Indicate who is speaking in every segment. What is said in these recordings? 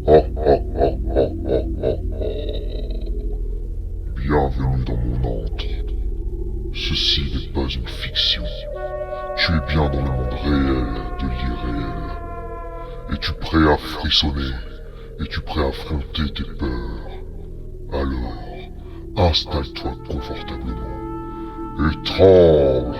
Speaker 1: Bienvenue dans mon antre. Ceci n'est pas une fiction. Tu es bien dans le monde réel de l'irréel. Es-tu prêt à frissonner? Es-tu prêt à affronter tes peurs? Alors, installe-toi confortablement et tremble.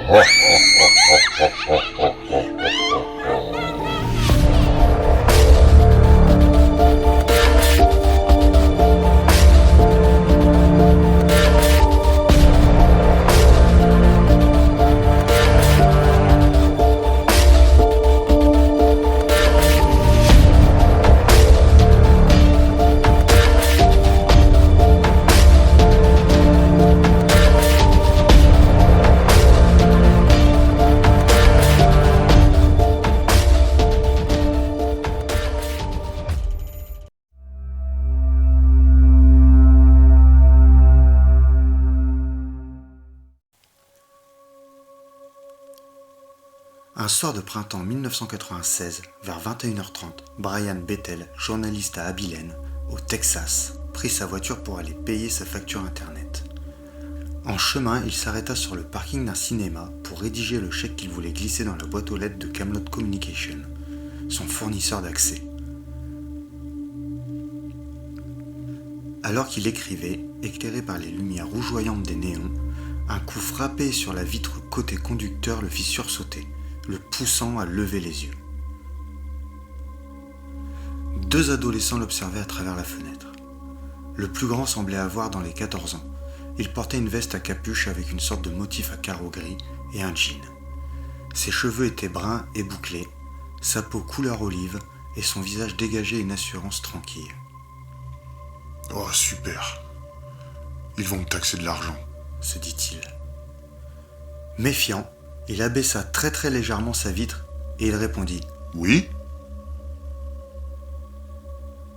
Speaker 2: Un soir de printemps 1996, vers 21h30, Brian Bethel, journaliste à Abilene, au Texas, prit sa voiture pour aller payer sa facture internet. En chemin, il s'arrêta sur le parking d'un cinéma pour rédiger le chèque qu'il voulait glisser dans la boîte aux lettres de Camelot Communication, son fournisseur d'accès. Alors qu'il écrivait, éclairé par les lumières rougeoyantes des néons, un coup frappé sur la vitre côté conducteur le fit sursauter, le poussant à lever les yeux. Deux adolescents l'observaient à travers la fenêtre. Le plus grand semblait avoir dans les 14 ans. Il portait une veste à capuche avec une sorte de motif à carreaux gris et un jean. Ses cheveux étaient bruns et bouclés, sa peau couleur olive et son visage dégageait une assurance tranquille.
Speaker 1: « Oh super, ils vont me taxer de l'argent »,
Speaker 2: se dit-il. Méfiant, il abaissa très légèrement sa vitre et il répondit «
Speaker 1: Oui ?»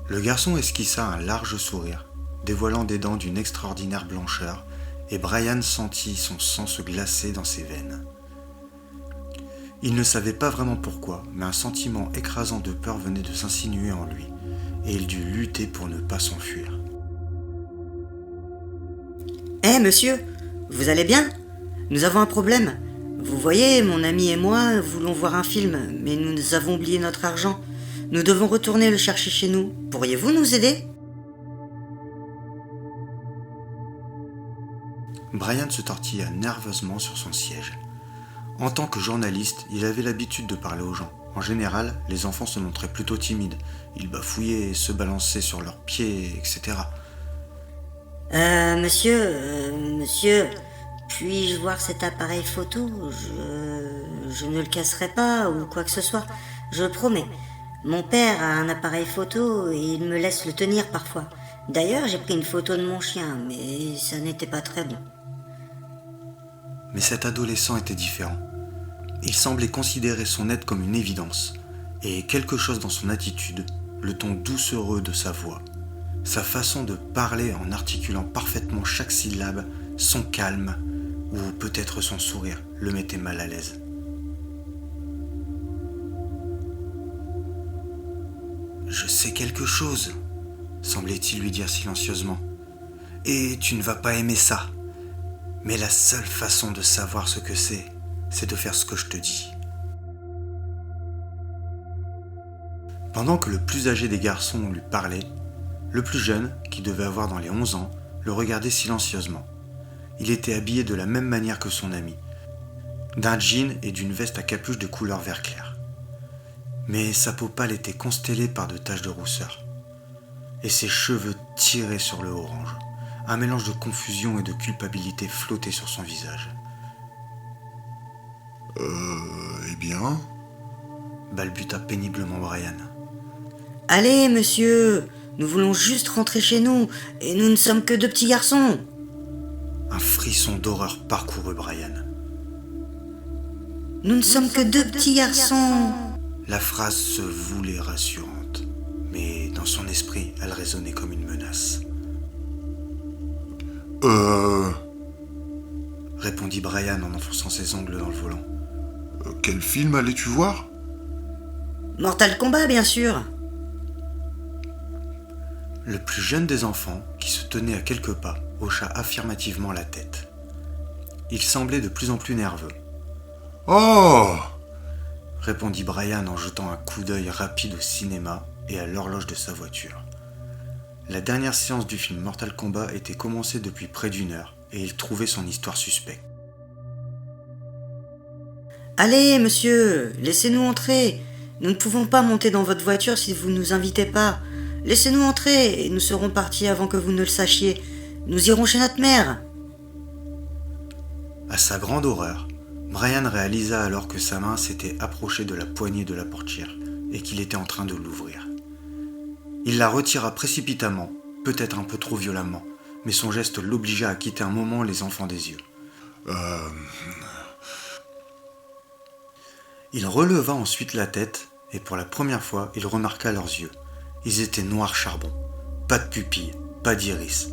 Speaker 2: Le garçon esquissa un large sourire, dévoilant des dents d'une extraordinaire blancheur, et Brian sentit son sang se glacer dans ses veines. Il ne savait pas vraiment pourquoi, mais un sentiment écrasant de peur venait de s'insinuer en lui, et il dut lutter pour ne pas s'enfuir.
Speaker 3: « Hé, monsieur, vous allez bien ? Nous avons un problème. Vous voyez, mon ami et moi voulons voir un film, mais nous avons oublié notre argent. Nous devons retourner le chercher chez nous. Pourriez-vous nous aider ?»
Speaker 2: Brian se tortilla nerveusement sur son siège. En tant que journaliste, il avait l'habitude de parler aux gens. En général, les enfants se montraient plutôt timides. Ils bafouillaient et se balançaient sur leurs pieds, etc.
Speaker 3: Monsieur, puis-je voir cet appareil photo ? Je ne le casserai pas ou quoi que ce soit, je promets. Mon père a un appareil photo et il me laisse le tenir parfois. D'ailleurs, j'ai pris une photo de mon chien, mais ça n'était pas très bon.
Speaker 2: Mais cet adolescent était différent. Il semblait considérer son aide comme une évidence, et quelque chose dans son attitude, le ton doucereux de sa voix, sa façon de parler en articulant parfaitement chaque syllabe, son calme, ou peut-être son sourire, le mettait mal à l'aise. « Je sais quelque chose », semblait-il lui dire silencieusement. « Et tu ne vas pas aimer ça. Mais la seule façon de savoir ce que c'est de faire ce que je te dis. » Pendant que le plus âgé des garçons lui parlait, le plus jeune, qui devait avoir dans les 11 ans, le regardait silencieusement. Il était habillé de la même manière que son ami, d'un jean et d'une veste à capuche de couleur vert clair. Mais sa peau pâle était constellée par de taches de rousseur, et ses cheveux tiraient sur le orange. Un mélange de confusion et de culpabilité flottait sur son visage.
Speaker 1: « Eh bien ?»
Speaker 2: balbuta péniblement Brian.
Speaker 3: « Allez, monsieur, nous voulons juste rentrer chez nous, et nous ne sommes que deux petits garçons. »
Speaker 2: Un frisson d'horreur parcourut Brian.
Speaker 3: « Nous ne sommes que deux petits garçons. »
Speaker 2: La phrase se voulait rassurante, mais dans son esprit, elle résonnait comme une menace. Répondit Brian en enfonçant ses ongles dans le volant.
Speaker 1: Quel film allais-tu voir ?
Speaker 3: Mortal Kombat, bien sûr.
Speaker 2: Le plus jeune des enfants, qui se tenait à quelques pas, hocha affirmativement la tête. Il semblait de plus en plus nerveux.
Speaker 1: « Oh !»
Speaker 2: répondit Brian en jetant un coup d'œil rapide au cinéma et à l'horloge de sa voiture. La dernière séance du film Mortal Kombat était commencée depuis près d'1 heure et il trouvait son histoire suspecte.
Speaker 3: « Allez, monsieur, laissez-nous entrer. Nous ne pouvons pas monter dans votre voiture si vous ne nous invitez pas. Laissez-nous entrer et nous serons partis avant que vous ne le sachiez. Nous irons chez notre mère. »
Speaker 2: À sa grande horreur, Brian réalisa alors que sa main s'était approchée de la poignée de la portière et qu'il était en train de l'ouvrir. Il la retira précipitamment, peut-être un peu trop violemment, mais son geste l'obligea à quitter un moment les enfants des yeux. Il releva ensuite la tête et pour la première fois, il remarqua leurs yeux. Ils étaient noirs charbon, pas de pupilles, pas d'iris.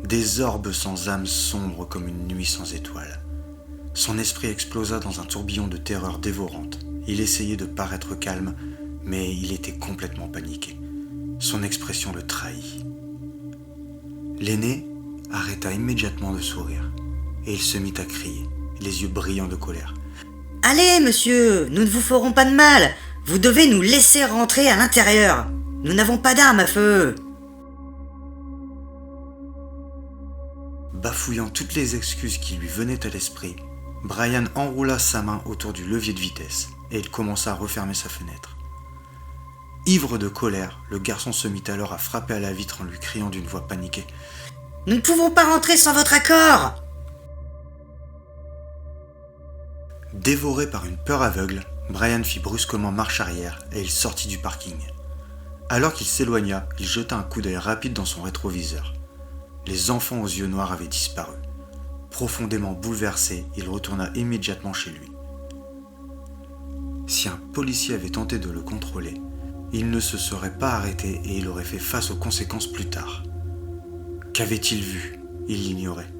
Speaker 2: Des orbes sans âme sombres comme une nuit sans étoiles. Son esprit explosa dans un tourbillon de terreur dévorante. Il essayait de paraître calme, mais il était complètement paniqué. Son expression le trahit. L'aîné arrêta immédiatement de sourire, et il se mit à crier, les yeux brillants de colère.
Speaker 3: « Allez, monsieur, nous ne vous ferons pas de mal. Vous devez nous laisser rentrer à l'intérieur. Nous n'avons pas d'armes à feu. »
Speaker 2: Bafouillant toutes les excuses qui lui venaient à l'esprit, Brian enroula sa main autour du levier de vitesse et il commença à refermer sa fenêtre. Ivre de colère, le garçon se mit alors à frapper à la vitre en lui criant d'une voix paniquée.
Speaker 3: « Nous ne pouvons pas rentrer sans votre accord !»
Speaker 2: Dévoré par une peur aveugle, Brian fit brusquement marche arrière et il sortit du parking. Alors qu'il s'éloigna, il jeta un coup d'œil rapide dans son rétroviseur. Les enfants aux yeux noirs avaient disparu. Profondément bouleversé, il retourna immédiatement chez lui. Si un policier avait tenté de le contrôler, il ne se serait pas arrêté et il aurait fait face aux conséquences plus tard. Qu'avait-il vu ? Il l'ignorait.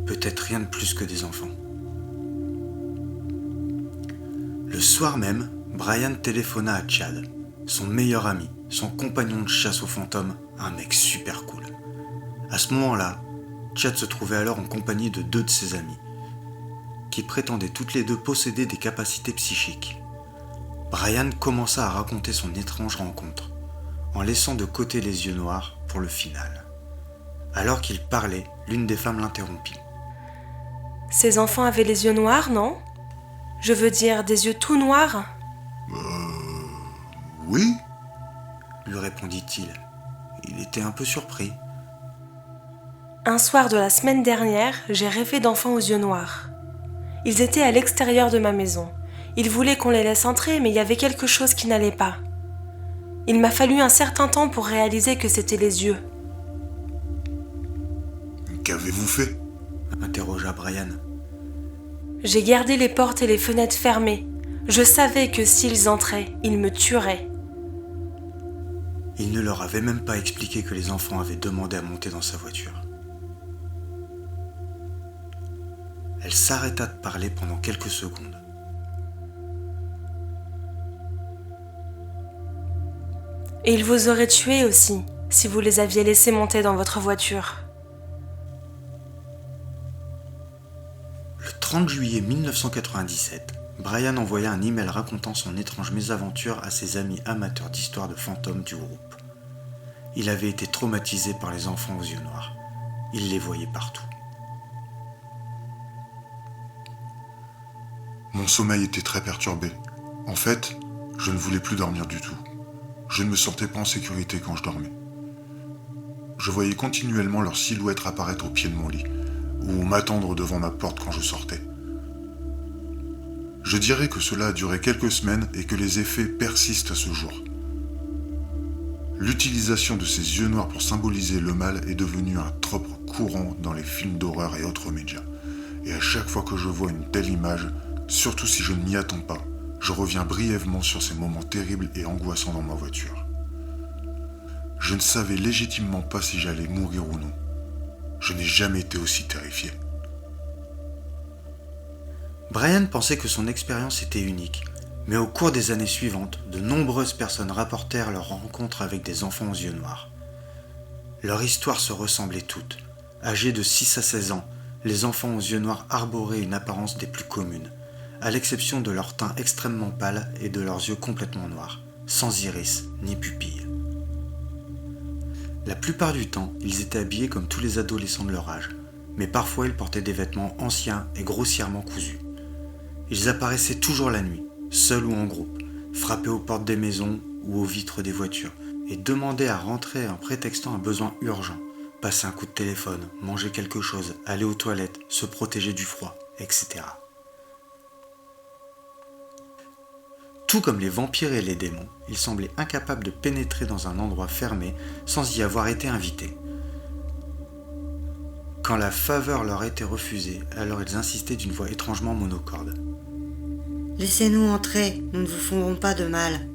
Speaker 2: Peut-être rien de plus que des enfants. Le soir même, Brian téléphona à Chad, son meilleur ami, son compagnon de chasse aux fantômes, un mec super cool. À ce moment-là, Chad se trouvait alors en compagnie de 2 de ses amis, qui prétendaient toutes les 2 posséder des capacités psychiques. Brian commença à raconter son étrange rencontre, en laissant de côté les yeux noirs pour le final. Alors qu'il parlait, l'une des femmes l'interrompit.
Speaker 4: « Ces enfants avaient les yeux noirs, non ? Je veux dire, des yeux tout noirs ? »
Speaker 1: Oui,
Speaker 2: lui répondit-il. Il était un peu surpris.
Speaker 4: Un soir de la semaine dernière, j'ai rêvé d'enfants aux yeux noirs. Ils étaient à l'extérieur de ma maison. Ils voulaient qu'on les laisse entrer, mais il y avait quelque chose qui n'allait pas. Il m'a fallu un certain temps pour réaliser que c'était les yeux.
Speaker 1: Qu'avez-vous fait ?
Speaker 2: Interrogea Brian.
Speaker 4: J'ai gardé les portes et les fenêtres fermées. Je savais que s'ils entraient, ils me tueraient.
Speaker 2: Il ne leur avait même pas expliqué que les enfants avaient demandé à monter dans sa voiture. Elle s'arrêta de parler pendant quelques secondes.
Speaker 4: Et ils vous auraient tués aussi, si vous les aviez laissés monter dans votre voiture.
Speaker 2: Le 30 juillet 1997, Brian envoya un email racontant son étrange mésaventure à ses amis amateurs d'histoires de fantômes du groupe. Il avait été traumatisé par les enfants aux yeux noirs. Il les voyait partout.
Speaker 1: Mon sommeil était très perturbé. En fait, je ne voulais plus dormir du tout. Je ne me sentais pas en sécurité quand je dormais. Je voyais continuellement leur silhouette apparaître au pied de mon lit, ou m'attendre devant ma porte quand je sortais. Je dirais que cela a duré quelques semaines et que les effets persistent à ce jour. L'utilisation de ces yeux noirs pour symboliser le mal est devenue un trope courant dans les films d'horreur et autres médias. Et à chaque fois que je vois une telle image, surtout si je ne m'y attends pas, je reviens brièvement sur ces moments terribles et angoissants dans ma voiture. Je ne savais légitimement pas si j'allais mourir ou non. Je n'ai jamais été aussi terrifié.
Speaker 2: Brian pensait que son expérience était unique, mais au cours des années suivantes, de nombreuses personnes rapportèrent leur rencontre avec des enfants aux yeux noirs. Leur histoire se ressemblait toutes. Âgés de 6 à 16 ans, les enfants aux yeux noirs arboraient une apparence des plus communes, à l'exception de leur teint extrêmement pâle et de leurs yeux complètement noirs, sans iris ni pupilles. La plupart du temps, ils étaient habillés comme tous les adolescents de leur âge, mais parfois ils portaient des vêtements anciens et grossièrement cousus. Ils apparaissaient toujours la nuit, seuls ou en groupe, frappaient aux portes des maisons ou aux vitres des voitures, et demandaient à rentrer en prétextant un besoin urgent, passer un coup de téléphone, manger quelque chose, aller aux toilettes, se protéger du froid, etc. Tout comme les vampires et les démons, ils semblaient incapables de pénétrer dans un endroit fermé sans y avoir été invités. Quand la faveur leur était refusée, alors ils insistaient d'une voix étrangement monocorde.
Speaker 3: « Laissez-nous entrer, nous ne vous ferons pas de mal. »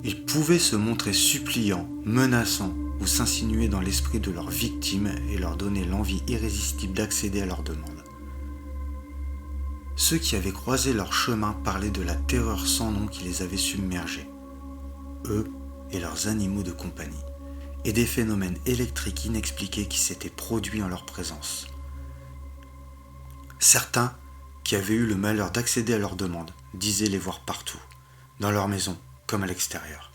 Speaker 2: Ils pouvaient se montrer suppliants, menaçants ou s'insinuer dans l'esprit de leurs victimes et leur donner l'envie irrésistible d'accéder à leurs demandes. Ceux qui avaient croisé leur chemin parlaient de la terreur sans nom qui les avait submergés, eux et leurs animaux de compagnie, et des phénomènes électriques inexpliqués qui s'étaient produits en leur présence. Certains, qui avaient eu le malheur d'accéder à leurs demandes, disaient les voir partout, dans leur maison comme à l'extérieur.